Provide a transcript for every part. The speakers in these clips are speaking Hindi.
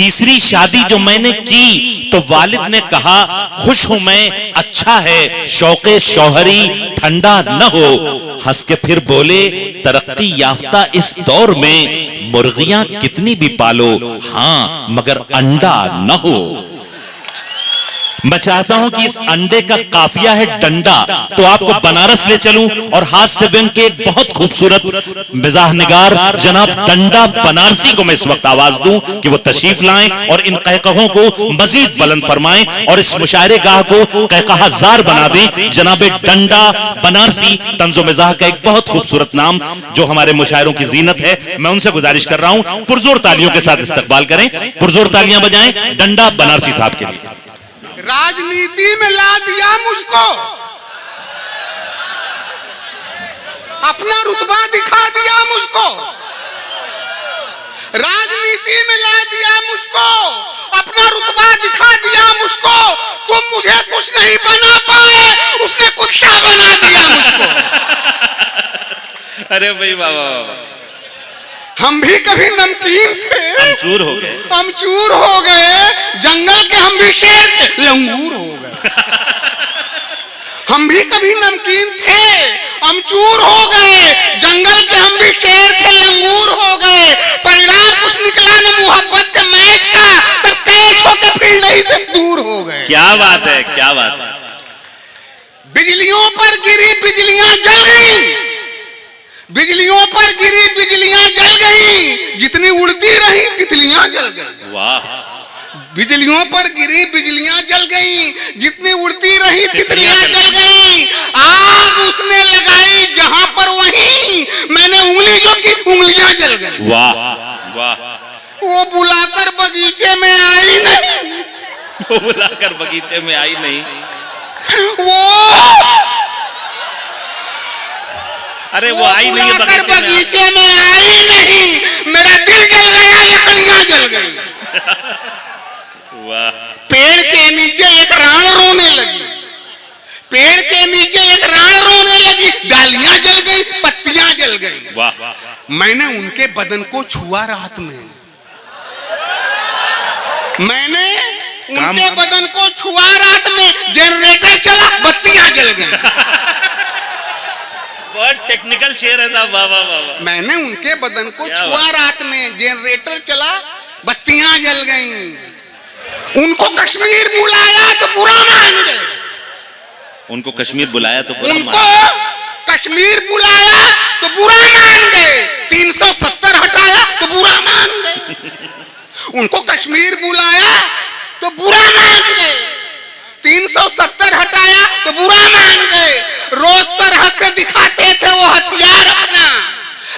तीसरी शादी जो मैंने की तो वालिद ने कहा खुश हूं मैं, अच्छा है शौके शौहरी ठंडा न हो। हंस के फिर बोले तरक्की याफ्ता इस दौर में मुर्गियां कितनी भी पालो, हाँ मगर अंडा न हो। मैं चाहता हूं कि इस अंडे का काफिया है डंडा, तो आपको बनारस ले चलूं और हास्य व्यंग के एक बहुत खूबसूरत मिजाह निगार जनाब डंडा बनारसी को मैं इस वक्त आवाज दूं कि वो तशरीफ लाएं और इन कहकहों को मजीद बुलंद फरमाएं और इस मुशायरे गाह को कहकहाजार बना दें। जनाब डंडा बनारसी तंजो मिजाह का एक बहुत खूबसूरत नाम जो हमारे मुशायरों की जीनत है। मैं उनसे गुजारिश कर रहा हूं पुरजोर तालियों के साथ इस्तकबाल करें, पुरजोर तालियां बजाएं डंडा बनारसी साहब के लिए। राजनीति में ला दिया मुझको, अपना रुतबा दिखा दिया मुझको। राजनीति में ला दिया मुझको, अपना रुतबा दिखा दिया मुझको। तुम मुझे कुछ नहीं बना पाए, उसने कुत्ता बना दिया मुझको। अरे भाई बाबा, हम भी कभी नमकीन थे, अमचूर हो गए, अमचूर हो गए। जंगल के हम भी शेर थे, लंगूर हो गए। हम भी कभी नमकीन थे, अमचूर हो गए। जंगल के हम भी शेर थे, लंगूर हो गए। परिणाम कुछ निकला न मोहब्बत के मैच का, तब कैच होकर फील्ड ही से दूर हो गए। क्या बात है, क्या बात है। बिजलियों पर गिरी बिजलियां जल गई, बिजलियों पर गिरी बिजलियां जल गई। जितनी उड़ती रही तितलियां जल गई। वाह। बिजलियों पर गिरी बिजलियां जल गई, जितनी उड़ती रही तितलियां जल गई। आग उसने लगाई जहां पर वहीं मैंने उंगली जो की उंगलियां जल गई। वाह वाह। वो बुलाकर बगीचे में आई नहीं, वो बुलाकर बगीचे में आई नहीं। अरे वो आई नहीं, बगीचे में आई नहीं। मेरा दिल जल गया, लकड़ियां जल गई। वाह। पेड़ के नीचे एक राण रोने लगी, पेड़ के नीचे एक राण रोने लगी। डालियां जल गई, पत्तियां जल गई। वाह। मैंने उनके बदन को छुआ रात में, मैंने उनके बदन को छुआ रात में। जनरेटर चला, बत्तियां जल गई। बहुत टेक्निकल शेर है साहब, वाह वाह वाह। मैंने उनके बदन को छुआ रात में, जनरेटर चला, बत्तियां जल गईं। उनको कश्मीर बुलाया तो बुरा मान गए, उनको कश्मीर बुलाया तो बुरा उनको कश्मीर बुलाया तो बुरा मान गए। 370 हटाया तो बुरा मान गए। उनको कश्मीर बुलाया तो बुरा मान गए, 370 हटाया तो बुरा मान गए। रोज सरहद से दिखाते थे वो हथियार अपना,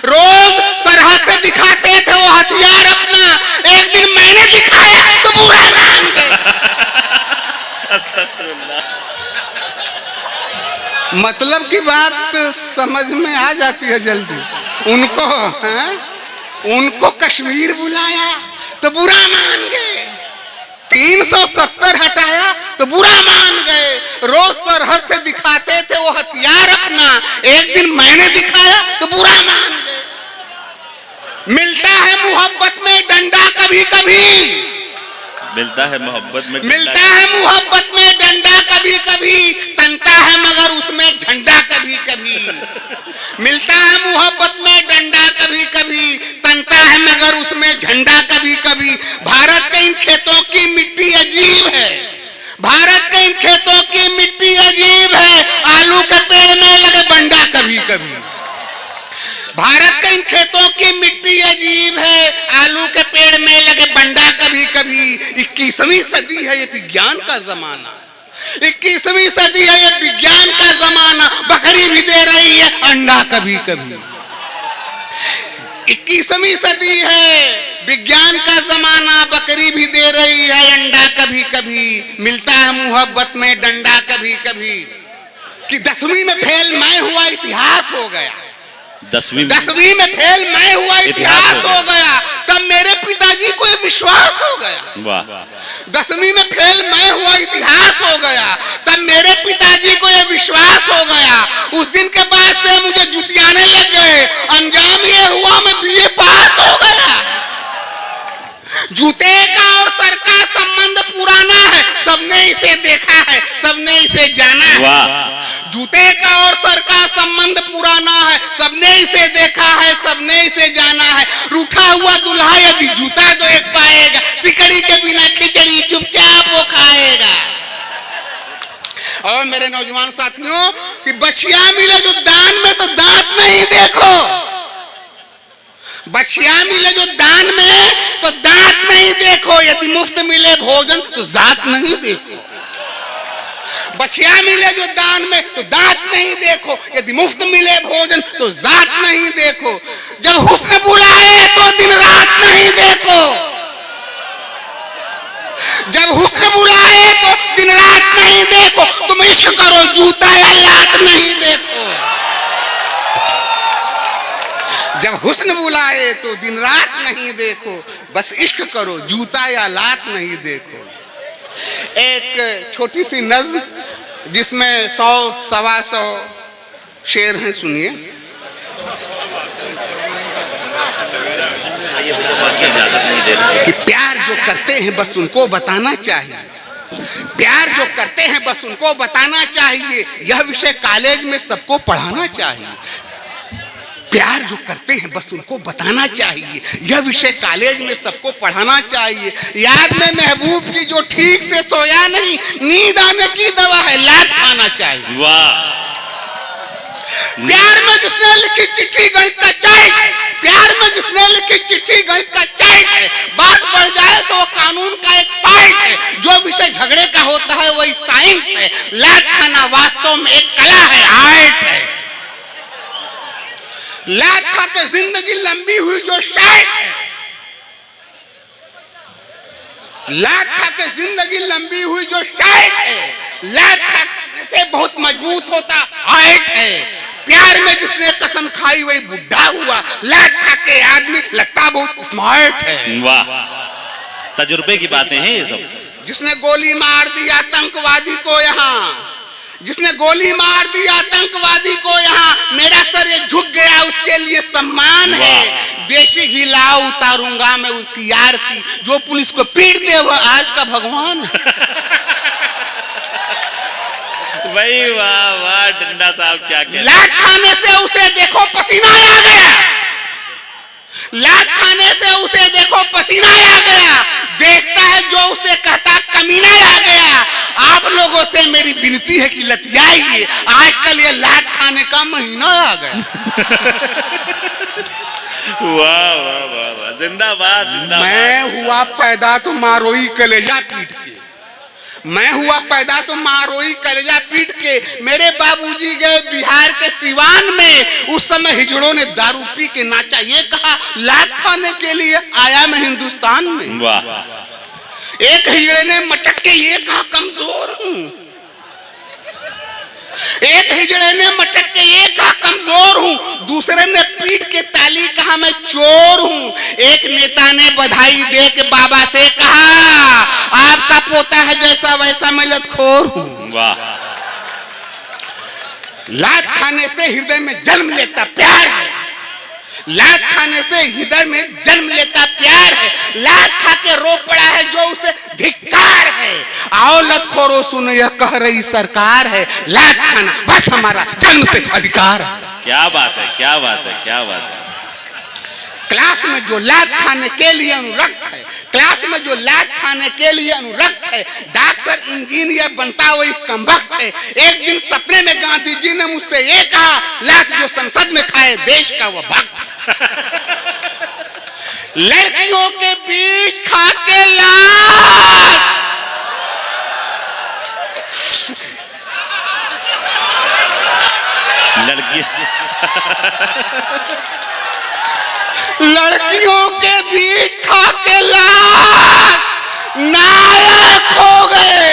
रोज सरहद से दिखाते थे वो हथियार अपना। एक दिन मैंने दिखाया तो बुरा मान गए। मतलब की बात समझ में आ जाती है जल्दी। उनको कश्मीर बुलाया तो बुरा मान गए, 370 हटाया तो बुरा मान गए। रोज सरहद से दिखाते थे वो हथियार अपना, एक दिन मैंने दिखाया तो बुरा मान गए। मिलता है मोहब्बत में डंडा कभी कभी, मिलता है मोहब्बत में, मिलता है मोहब्बत में डंडा कभी कभी। तनता है मगर उसमें झंडा कभी कभी। मिलता है मोहब्बत में डंडा कभी कभी, तनता है मगर उसमें झंडा कभी कभी। भारत के इन खेतों की मिट्टी अजीब है, भारत के इन खेतों की मिट्टी अजीब है। आलू के पेड़ में लगे बंडा कभी कभी। भारत के इन खेतों की मिट्टी अजीब है, आलू के पेड़ में लगे बंडा कभी कभी। 21वीं सदी है ये विज्ञान का जमाना, 21वीं सदी है ये विज्ञान का जमाना। बकरी भी दे रही है अंडा कभी कभी। 21वीं सदी है विज्ञान का जमाना, बकरी भी दे रही है अंडा कभी कभी। मिलता है मोहब्बत में डंडा कभी कभी। कि 10वीं में फेल मैं हुआ, इतिहास हो गया। 10वीं में फेल मैं हुआ, इतिहास हो गया। तब मेरे पिताजी को विश्वास हो गया। वाह। 10वीं में फेल मैं हुआ, इतिहास हो गया। तब मेरे पिताजी को यह विश्वास हो गया। उस दिन के बाद से मुझे जुतियाने लग गए। अंजाम ये हुआ मैं बीए पास हो गया। जूते का सबने इसे देखा है, सबने इसे जाना है। जूते का और सर का संबंध पुराना है, सबने इसे देखा है, सबने इसे जाना है। रूठा हुआ दूल्हा यदि जूता तो एक पाएगा, सिकड़ी के बिना खिचड़ी चुपचाप वो खाएगा। और मेरे नौजवान साथियों, कि बछिया मिले जो दान में तो दांत नहीं देखो, बछिया मिले जो दान में तो दांत नहीं देखो, यदि मुफ्त मिले भोजन तो जात नहीं देखो। बछिया मिले जो दान में तो दांत नहीं देखो, यदि मुफ्त मिले भोजन तो जात नहीं देखो। जब हुस्न बुलाए तो दिन रात नहीं देखो, जब हुस्न बुलाए तो दिन रात नहीं देखो। तुम इश्क करो, जूता या लात नहीं देखो। जब हुस्न बुलाए तो दिन रात नहीं देखो, बस इश्क करो, जूता या लात नहीं देखो। एक छोटी सी नज़्म जिसमें 100 सवा 100 शेर हैं, सुनिए। कि प्यार जो करते हैं बस उनको बताना चाहिए, प्यार जो करते हैं बस उनको बताना चाहिए, यह विषय कॉलेज में सबको पढ़ाना चाहिए। प्यार जो करते हैं बस उनको बताना चाहिए, यह विषय कॉलेज में सबको पढ़ाना चाहिए। याद में महबूब की जो ठीक से सोया नहीं, नींद आने की दवा है, लात खाना चाहिए। वाह। प्यार में जिसने लिखी चिट्ठी गणित का चार्ट, प्यार में जिसने लिखी चिट्ठी गणित का चार्ट है। बात बढ़ जाए तो वो कानून का एक पार्ट है। जो विषय झगड़े का होता है वही साइंस है। लात खाना वास्तव में एक कला है, आर्ट है। लात खा के जिंदगी लंबी हुई जो शायद है, लात खा के जिंदगी लंबी हुई जो शायद है, लात खा से बहुत मजबूत होता हाइट है। प्यार में जिसने कसम खाई वही बुढ़ा हुआ, लात खा के आदमी लगता बहुत स्मार्ट है। वाह, तजुर्बे की बातें हैं ये सब। जिसने गोली मार दी आतंकवादी को यहाँ, जिसने गोली मार दी आतंकवादी को यहाँ, मेरा सर ये झुक गया उसके लिए सम्मान है। देशी हिलाओ उतारूंगा मैं उसकी यार की, जो पुलिस को पीट दे वह आज का भगवान। भाई वाह वाह, डंडा साहब क्या कह। लात खाने से उसे देखो पसीना आ गया, लात खाने से उसे देखो पसीना आ गया। देखता है जो उसे कहता कमीना आ गया। आप लोगों से मेरी विनती है कि लतियाइए, आजकल ये लात खाने का महीना आ गया। वाह वाह वाह वाह, जिंदाबाद जिंदाबाद। मैं हुआ पैदा तो मारोई कलेजा पीट के, मैं हुआ पैदा तो मारोई कलेजा पीट के। मेरे बाबूजी गए बिहार के सिवान में, उस समय हिजड़ों ने दारू पी के नाचा, ये कहा लात खाने के लिए आया मैं हिंदुस्तान में। वाह। एक हिजड़े ने मटक के ये कहा कमजोर हूं, एक हिजड़े ने मटक के ये कहा कमजोर हूं, दूसरे ने पीट के ताली कहा मैं चोर हूं। एक नेता ने बधाई दे के बाबा से कहा आपका पोता है जैसा वैसा मैं लतखोर हूं। वाह। लात खाने से हृदय में जन्म लेता प्यार है, लात खाने से हृदय में जन्म लेता प्यार है। लात खा के रो पड़ा है जो उसे धिक्कार है। आओ लतखोरो सुनो यह कह रही सरकार है, लात खाना बस हमारा जन्म से अधिकार है। क्या बात है, क्या बात है, क्या बात है। क्लास में जो लात खाने के लिए अनुरक्त है, क्लास में जो लात खाने के लिए अनुरक्त है, डॉक्टर इंजीनियर बनता वही कमबख्त है। एक दिन सपने में गांधी जी ने मुझसे ये कहा लात जो संसद में खाए देश का वह भक्त। लड़कियों के बीच खा के लात, लड़कियों के बीच खा के लात नायक हो गए।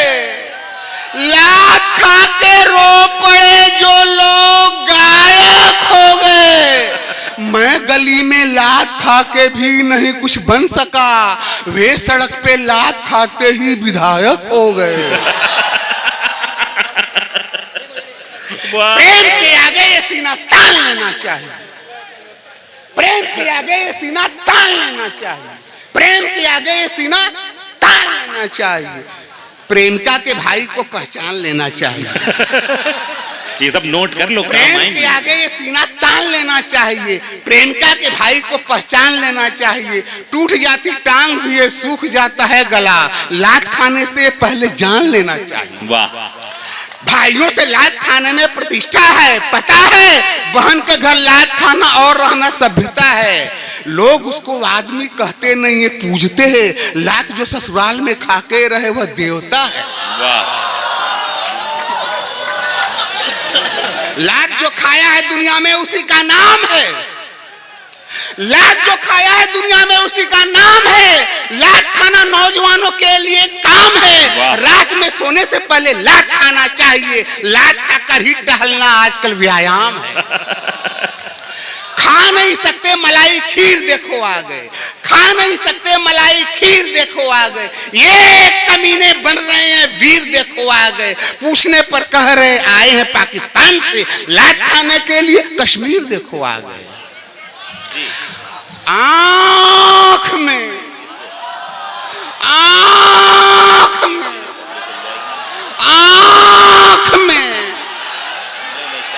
लात खा के रो पड़े जो लोग गायक हो गए। मैं गली में लात खा के भी नहीं कुछ बन सका, वे सड़क पे लात खाते ही विधायक हो गए। प्रेम के आगे ये सीना तान लेना चाहिए, प्रेम के आगे ये सीना तान लेना चाहिए, प्रेम के आगे ये सीना तान लेना चाहिए। प्रेमिका के भाई को पहचान लेना चाहिए। ये सब नोट कर लो, काम प्रेम के आएंगे। आगे ये सीना तान लेना चाहिए। प्रेमिका के भाई को पहचान लेना चाहिए। टूट जाती टांग भी है, सूख जाता है गला, लात खाने से पहले जान लेना चाहिए। वाह। भाइयों से लात खाने में प्रतिष्ठा है, पता है। बहन के घर लात खाना और रहना सभ्यता है। लोग उसको आदमी कहते नहीं है, पूजते हैं। लात जो ससुराल में खाके रहे वह देवता है। वाह। लात जो खाया है दुनिया में उसी का नाम है। लात जो खाया है दुनिया में उसी का नाम है। लात खाना नौजवानों के लिए काम है। रात में सोने से पहले लात खाना चाहिए। लात खाकर ही टहलना आजकल व्यायाम है। खा नहीं सकते मलाई खीर, देखो आ गए। खा नहीं सकते मलाई खीर, देखो आ गए। ये कमीने बन रहे हैं वीर, देखो आ गए। पूछने पर कह रहे आए हैं पाकिस्तान से, लात खाने के लिए कश्मीर, देखो आ गए। आंख में आंख में आंख में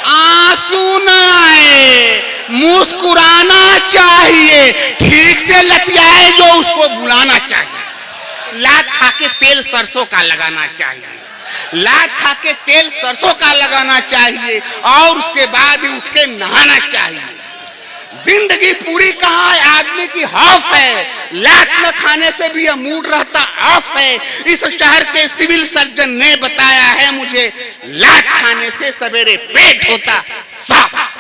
आंसू न आए, मुस्कुराना चाहिए। ठीक से लतियाए जो उसको बुलाना चाहिए। लात खा के तेल सरसों का लगाना चाहिए। लात खा के तेल सरसों का लगाना चाहिए और उसके बाद ही उठ के नहाना चाहिए। जिंदगी पूरी कहाँ है, आदमी की हाफ है। लात न खाने से भी यह मूड रहता ऑफ है। इस शहर के सिविल सर्जन ने बताया है मुझे, लात खाने से सवेरे पेट होता साफ।